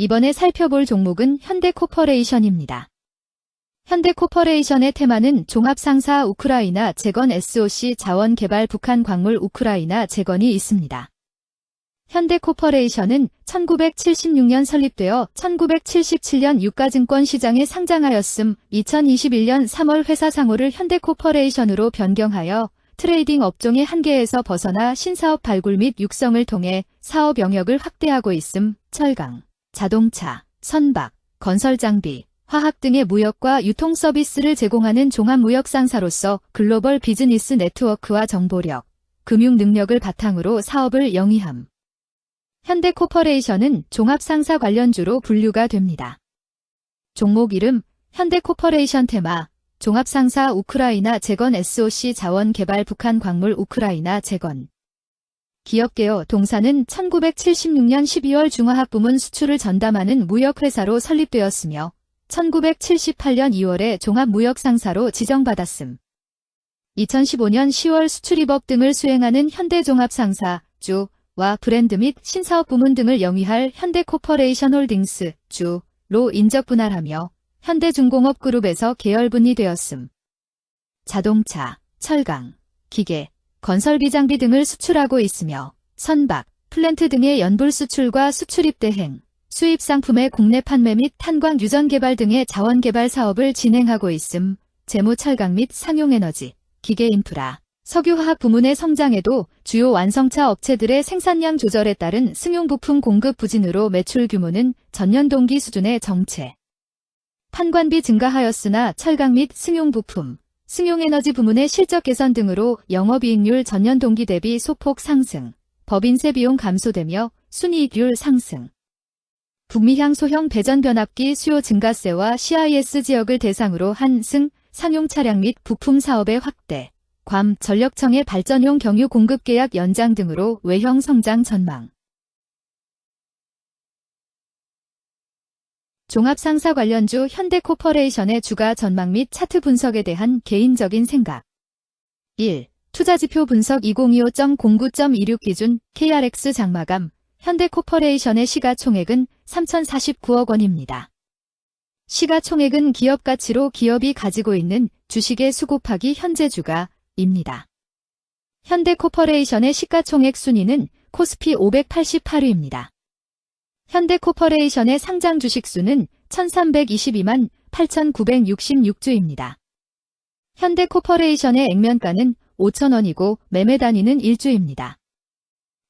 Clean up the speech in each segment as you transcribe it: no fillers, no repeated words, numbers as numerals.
이번에 살펴볼 종목은 현대코퍼레이션입니다. 현대코퍼레이션의 테마는 종합상사 우크라이나 재건 SOC 자원개발 북한 광물 우크라이나 재건이 있습니다. 현대코퍼레이션은 1976년 설립되어 1977년 유가증권 시장에 상장하였음 2021년 3월 회사 상호를 현대코퍼레이션으로 변경하여 트레이딩 업종의 한계에서 벗어나 신사업 발굴 및 육성을 통해 사업 영역을 확대하고 있음. 철강, 자동차, 선박, 건설장비, 화학 등의 무역과 유통 서비스를 제공하는 종합무역상사로서 글로벌 비즈니스 네트워크와 정보력, 금융 능력을 바탕으로 사업을 영위함. 현대코퍼레이션은 종합상사 관련주로 분류가 됩니다. 종목 이름, 현대코퍼레이션 테마, 종합상사 우크라이나 재건 SOC 자원개발 북한 광물 우크라이나 재건. 기업개요 동사는 1976년 12월 중화학 부문 수출을 전담하는 무역회사로 설립되었으며 1978년 2월에 종합무역상사로 지정받았음. 2015년 10월 수출입업 등을 수행하는 현대종합상사, 주와 브랜드 및 신사업 부문 등을 영위할 현대코퍼레이션 홀딩스, 주로 인적 분할하며 현대중공업그룹에서 계열 분리되었음. 자동차, 철강, 기계, 건설비 장비 등을 수출하고 있으며 선박, 플랜트 등의 연불 수출과 수출입 대행, 수입 상품의 국내 판매 및 탄광 유전 개발 등의 자원 개발 사업을 진행하고 있음. 재무 철강 및 상용에너지, 기계 인프라, 석유화학 부문의 성장에도 주요 완성차 업체들의 생산량 조절에 따른 승용부품 공급 부진으로 매출 규모는 전년 동기 수준의 정체. 판관비 증가하였으나 철강 및 승용부품, 승용에너지 부문의 실적 개선 등으로 영업이익률 전년 동기 대비 소폭 상승, 법인세 비용 감소되며 순이익률 상승. 북미향 소형 배전 변압기 수요 증가세와 CIS 지역을 대상으로 한 상용 차량 및 부품 사업의 확대, 괌 전력청의 발전용 경유 공급 계약 연장 등으로 외형 성장 전망. 종합상사 관련주 현대코퍼레이션의 주가 전망 및 차트 분석에 대한 개인적인 생각. 1. 투자지표 분석 2025.09.26 기준 KRX 장마감 현대코퍼레이션의 시가총액은 3,049억 원입니다. 시가총액은 기업가치로 기업이 가지고 있는 주식의 수 곱하기 현재 주가입니다. 현대코퍼레이션의 시가총액 순위는 코스피 588위입니다. 현대코퍼레이션의 상장 주식수는 1,322만 8,966주입니다. 현대코퍼레이션의 액면가는 5,000원이고 매매 단위는 1주입니다.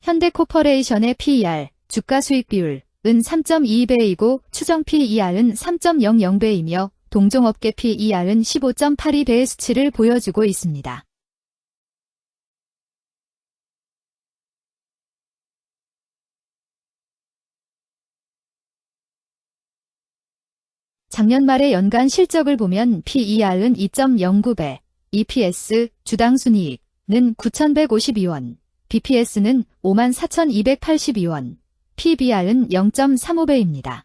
현대코퍼레이션의 PER, 주가수익비율은 3.22배이고 추정 PER은 3.00배이며 동종업계 PER은 15.82배의 수치를 보여주고 있습니다. 작년 말의 연간 실적을 보면 PER은 2.09배, EPS, 주당 순이익은 9,152원, BPS는 54,282원, PBR은 0.35배입니다.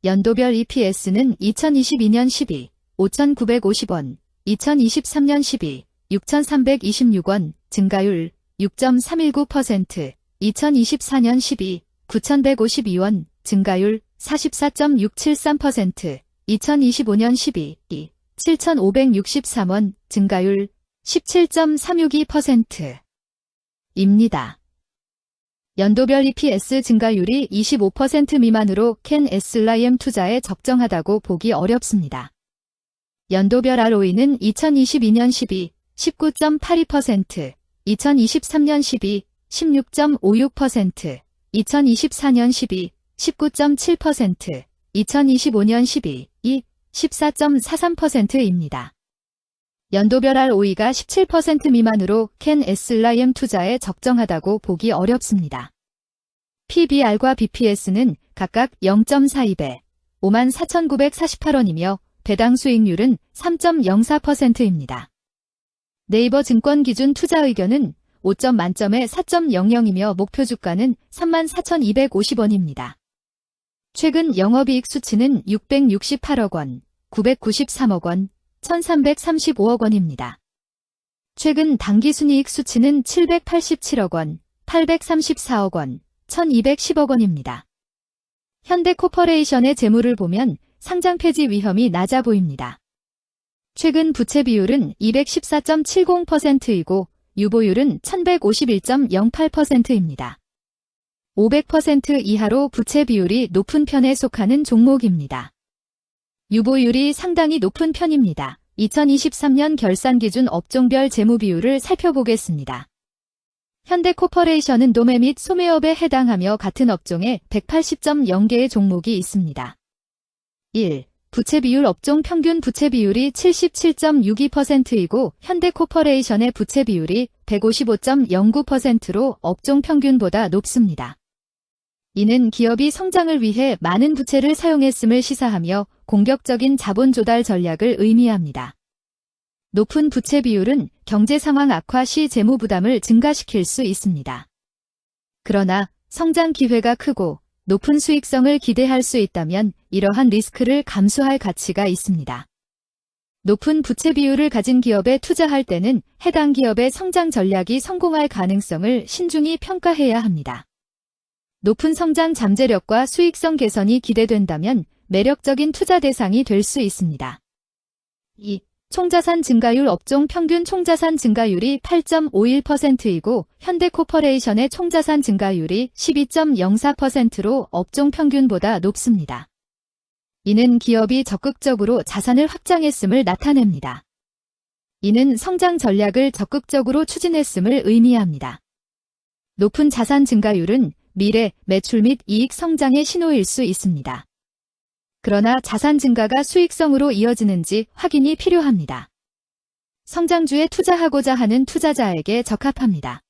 연도별 EPS는 2022년 12, 5,950원, 2023년 12, 6,326원, 증가율 6.319%, 2024년 12, 9,152원, 증가율 44.673%, 2025년 12, 7,563원, 증가율 17.362%. 입니다. 연도별 EPS 증가율이 25% 미만으로 캔 SLIM 투자에 적정하다고 보기 어렵습니다. 연도별 ROE는 2022년 12, 19.82%, 2023년 12, 16.56%, 2024년 12, 19.7%, 2025년 12, 14.43%입니다. 연도별 ROE가 17% 미만으로 캔 SLIM 투자에 적정하다고 보기 어렵습니다. PBR과 BPS는 각각 0.42배, 54,948원이며 배당 수익률은 3.04%입니다. 네이버 증권 기준 투자 의견은 5점 만점에 4.00이며 목표 주가는 34,250원입니다. 최근 영업이익 수치는 668억 원, 993억 원, 1,335억 원입니다. 최근 당기순이익 수치는 787억 원, 834억 원, 1,210억 원입니다. 현대코퍼레이션의 재무를 보면 상장 폐지 위험이 낮아 보입니다. 최근 부채 비율은 214.70%이고 유보율은 1151.08%입니다. 500% 이하로 부채 비율이 높은 편에 속하는 종목입니다. 유보율이 상당히 높은 편입니다. 2023년 결산 기준 업종별 재무 비율을 살펴보겠습니다. 현대코퍼레이션은 도매 및 소매업에 해당하며 같은 업종에 180.0개의 종목이 있습니다. 1. 부채 비율 업종 평균 부채 비율이 77.62%이고 현대코퍼레이션의 부채 비율이 155.09%로 업종 평균보다 높습니다. 이는 기업이 성장을 위해 많은 부채를 사용했음을 시사하며 공격적인 자본 조달 전략을 의미합니다. 높은 부채 비율은 경제 상황 악화 시 재무 부담을 증가시킬 수 있습니다. 그러나 성장 기회가 크고 높은 수익성을 기대할 수 있다면 이러한 리스크를 감수할 가치가 있습니다. 높은 부채 비율을 가진 기업에 투자할 때는 해당 기업의 성장 전략이 성공할 가능성을 신중히 평가해야 합니다. 높은 성장 잠재력과 수익성 개선이 기대된다면 매력적인 투자 대상이 될 수 있습니다. 2. 총자산 증가율 업종 평균 총자산 증가율이 8.51%이고 현대코퍼레이션의 총자산 증가율이 12.04%로 업종 평균보다 높습니다. 이는 기업이 적극적으로 자산을 확장했음을 나타냅니다. 이는 성장 전략을 적극적으로 추진했음을 의미합니다. 높은 자산 증가율은 미래, 매출 및 이익 성장의 신호일 수 있습니다. 그러나 자산 증가가 수익성으로 이어지는지 확인이 필요합니다. 성장주에 투자하고자 하는 투자자에게 적합합니다.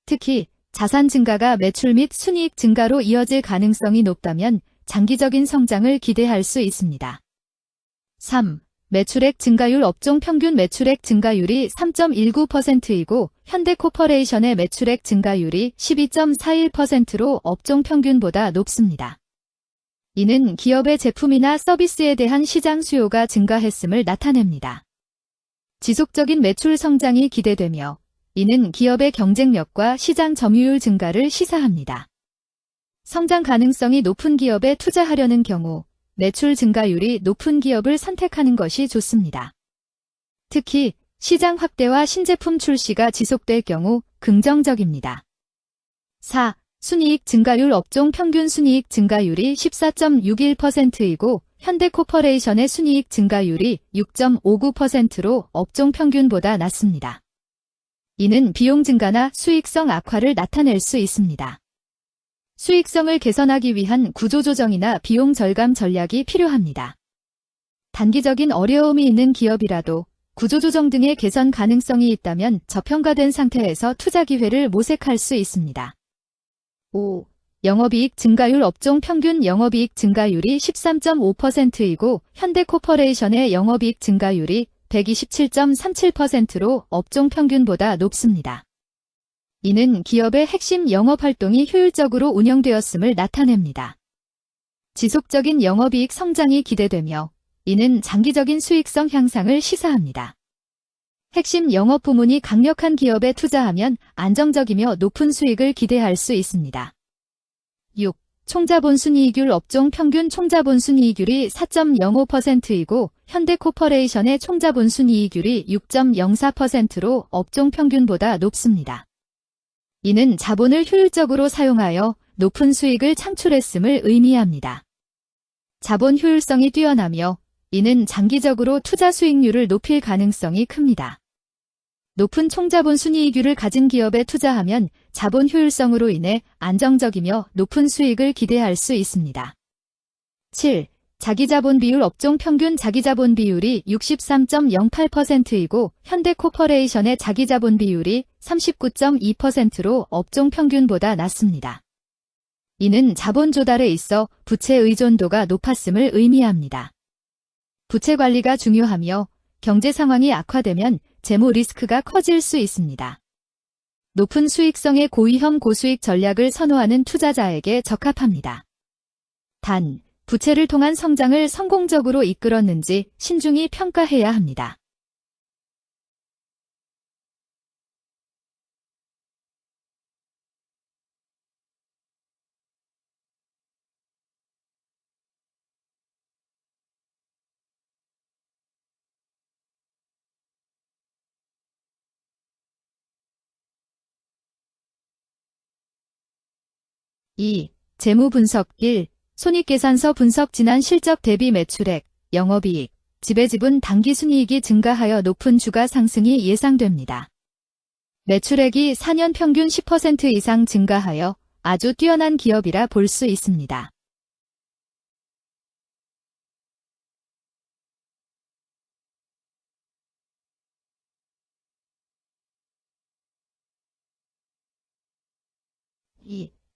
특히 자산 증가가 매출 및 순이익 증가로 이어질 가능성이 높다면 장기적인 성장을 기대할 수 있습니다. 3. 매출액 증가율 업종 평균 매출액 증가율이 3.19%이고 현대코퍼레이션의 매출액 증가율이 12.41%로 업종 평균보다 높습니다. 이는 기업의 제품이나 서비스에 대한 시장 수요가 증가했음을 나타냅니다. 지속적인 매출 성장이 기대되며 이는 기업의 경쟁력과 시장 점유율 증가를 시사합니다. 성장 가능성이 높은 기업에 투자하려는 경우 매출 증가율이 높은 기업을 선택하는 것이 좋습니다. 특히 시장 확대와 신제품 출시가 지속될 경우 긍정적입니다. 4. 순이익 증가율 업종 평균 순이익 증가율이 14.61%이고 현대코퍼레이션의 순이익 증가율이 6.59%로 업종 평균보다 낮습니다. 이는 비용 증가나 수익성 악화를 나타낼 수 있습니다. 수익성을 개선하기 위한 구조조정이나 비용 절감 전략이 필요합니다. 단기적인 어려움이 있는 기업이라도 구조조정 등의 개선 가능성이 있다면 저평가된 상태에서 투자 기회를 모색할 수 있습니다. 5. 영업이익 증가율 업종 평균 영업이익 증가율이 13.5%이고 현대코퍼레이션의 영업이익 증가율이 127.37%로 업종 평균보다 높습니다. 이는 기업의 핵심 영업활동이 효율적으로 운영되었음을 나타냅니다. 지속적인 영업이익 성장이 기대되며 이는 장기적인 수익성 향상을 시사합니다. 핵심 영업 부문이 강력한 기업에 투자하면 안정적이며 높은 수익을 기대할 수 있습니다. 6. 총자본순이익률 업종 평균 총자본순이익률이 4.05%이고 현대코퍼레이션의 총자본순이익률이 6.04%로 업종 평균보다 높습니다. 이는 자본을 효율적으로 사용하여 높은 수익을 창출했음을 의미합니다. 자본 효율성이 뛰어나며 이는 장기적으로 투자 수익률을 높일 가능성이 큽니다. 높은 총자본 순이익률을 가진 기업에 투자하면 자본 효율성으로 인해 안정적이며 높은 수익을 기대할 수 있습니다. 7. 자기자본 비율 업종 평균 자기자본 비율이 63.08%이고 현대코퍼레이션의 자기자본 비율이 39.2%로 업종 평균보다 낮습니다. 이는 자본 조달에 있어 부채 의존도가 높았음을 의미합니다. 부채 관리가 중요하며 경제 상황이 악화되면 재무 리스크가 커질 수 있습니다. 높은 수익성의 고위험 고수익 전략을 선호하는 투자자에게 적합합니다. 단, 부채를 통한 성장을 성공적으로 이끌었는지 신중히 평가해야 합니다. 2. 재무 분석 1. 손익계산서 분석 지난 실적 대비 매출액, 영업이익, 지배지분 당기순이익이 증가하여 높은 주가 상승이 예상됩니다. 매출액이 4년 평균 10% 이상 증가하여 아주 뛰어난 기업이라 볼 수 있습니다.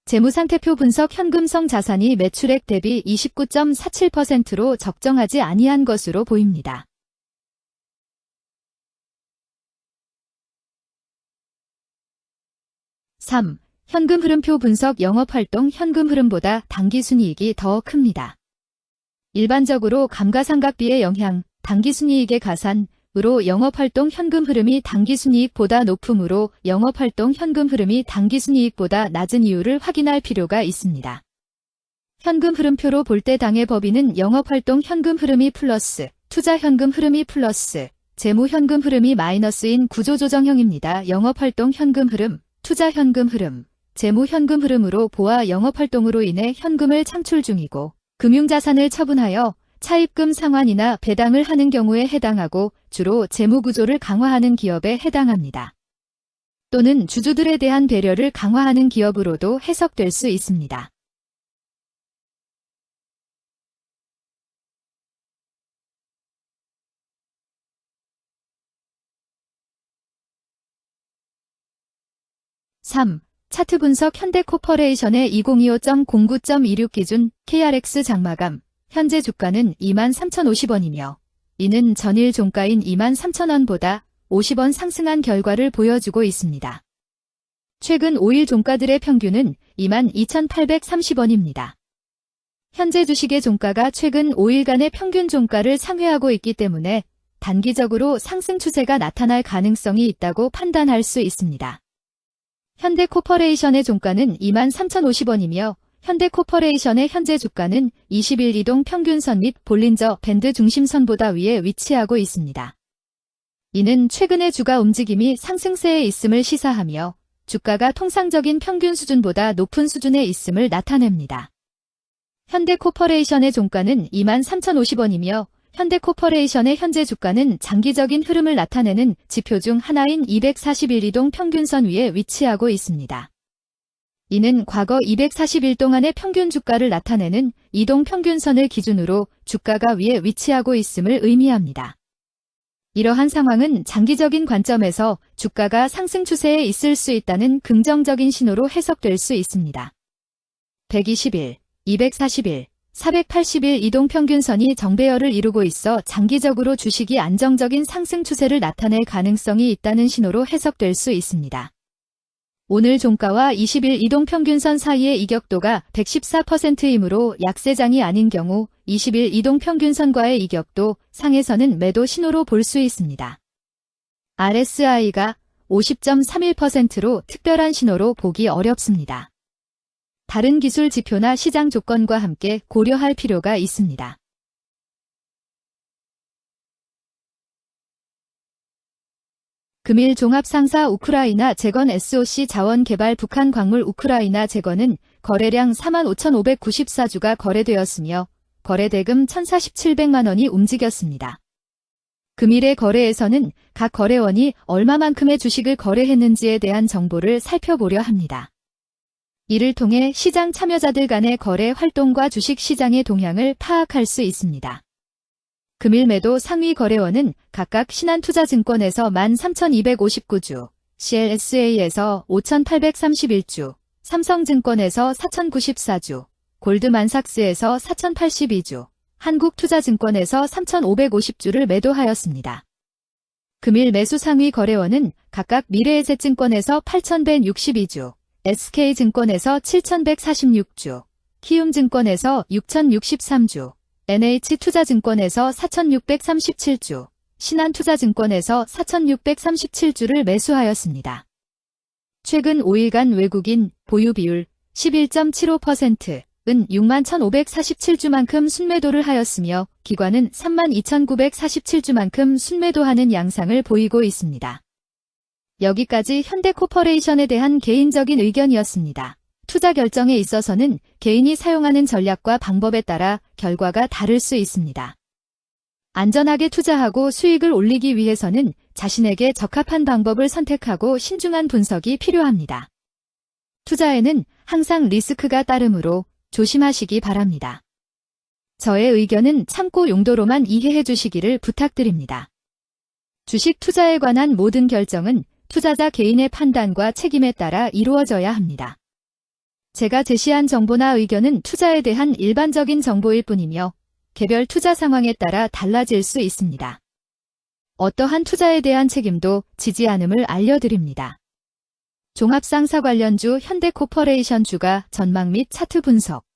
재무상태표 분석 현금성 자산이 매출액 대비 29.47%로 적정하지 아니한 것으로 보입니다. 3. 현금 흐름표 분석 영업활동 현금 흐름보다 당기순이익이 더 큽니다. 일반적으로 감가상각비의 영향, 당기순이익의 가산으로 영업활동 현금 흐름이 당기순이익보다 높으므로 영업활동 현금 흐름이 당기순이익보다 낮은 이유를 확인할 필요가 있습니다. 현금 흐름표로 볼 때 당의 법인은 영업활동 현금 흐름이 플러스, 투자 현금 흐름이 플러스, 재무 현금 흐름이 마이너스인 구조조정형입니다. 영업활동 현금 흐름, 투자 현금 흐름, 재무 현금 흐름으로 보아 영업활동으로 인해 현금을 창출 중이고 금융자산을 처분하여 차입금 상환이나 배당을 하는 경우에 해당하고 주로 재무구조를 강화하는 기업에 해당합니다. 또는 주주들에 대한 배려를 강화하는 기업으로도 해석될 수 있습니다. (3) 차트 분석 현대코퍼레이션의 2025.09.26 기준 KRX 장마감 현재 주가는 23,050원이며 이는 전일 종가인 23,000원보다 50원 상승한 결과를 보여주고 있습니다. 최근 5일 종가들의 평균은 22,830원입니다. 현재 주식의 종가가 최근 5일간의 평균 종가를 상회하고 있기 때문에 단기적으로 상승 추세가 나타날 가능성이 있다고 판단할 수 있습니다. 현대코퍼레이션의 종가는 23,050원이며 현대코퍼레이션의 현재 주가는 20일 이동 평균선 및 볼린저 밴드 중심선보다 위에 위치하고 있습니다. 이는 최근의 주가 움직임이 상승세에 있음을 시사하며 주가가 통상적인 평균 수준보다 높은 수준에 있음을 나타냅니다. 현대코퍼레이션의 종가는 23,050원이며 현대코퍼레이션의 현재 주가는 장기적인 흐름을 나타내는 지표 중 하나인 241 이동 평균선 위에 위치하고 있습니다. 이는 과거 241 동안의 평균 주가를 나타내는 이동 평균선을 기준으로 주가가 위에 위치하고 있음을 의미합니다. 이러한 상황은 장기적인 관점에서 주가가 상승 추세에 있을 수 있다는 긍정적인 신호로 해석될 수 있습니다. 121, 241, 481 이동평균선이 정배열을 이루고 있어 장기적으로 주식이 안정적인 상승 추세를 나타낼 가능성이 있다는 신호로 해석될 수 있습니다. 오늘 종가와 20일 이동평균선 사이의 이격도가 114%이므로 약세장이 아닌 경우 20일 이동평균선과의 이격도 상에서는 매도 신호로 볼 수 있습니다. RSI가 50.31%로 특별한 신호로 보기 어렵습니다. 다른 기술 지표나 시장 조건과 함께 고려할 필요가 있습니다. 금일 종합상사 우크라이나 재건 SOC 자원개발 북한 광물 우크라이나 재건은 거래량 45,594주가 거래되었으며 거래대금 1,047백만 원이 움직였습니다. 금일의 거래에서는 각 거래원이 얼마만큼의 주식을 거래했는지에 대한 정보를 살펴보려 합니다. 이를 통해 시장 참여자들 간의 거래 활동과 주식 시장의 동향을 파악할 수 있습니다. 금일 매도 상위 거래원은 각각 신한투자증권에서 13,259주, CLSA에서 5,831주, 삼성증권에서 4,094주, 골드만삭스에서 4,082주, 한국투자증권에서 3,550주를 매도하였습니다. 금일 매수 상위 거래원은 각각 미래에셋증권에서 8,162주, SK증권에서 7,146주, 키움증권에서 6,063주, NH투자증권에서 4,637주, 신한투자증권에서 4,637주를 매수하였습니다. 최근 5일간 외국인 보유 비율 11.75%은 61,547주만큼 순매도를 하였으며 기관은 32,947주만큼 순매도하는 양상을 보이고 있습니다. 여기까지 현대코퍼레이션에 대한 개인적인 의견이었습니다. 투자 결정에 있어서는 개인이 사용하는 전략과 방법에 따라 결과가 다를 수 있습니다. 안전하게 투자하고 수익을 올리기 위해서는 자신에게 적합한 방법을 선택하고 신중한 분석이 필요합니다. 투자에는 항상 리스크가 따르므로 조심하시기 바랍니다. 저의 의견은 참고 용도로만 이해해 주시기를 부탁드립니다. 주식 투자에 관한 모든 결정은 투자자 개인의 판단과 책임에 따라 이루어져야 합니다. 제가 제시한 정보나 의견은 투자에 대한 일반적인 정보일 뿐이며 개별 투자 상황에 따라 달라질 수 있습니다. 어떠한 투자에 대한 책임도 지지 않음을 알려드립니다. 종합상사 관련주 현대코퍼레이션 주가 전망 및 차트 분석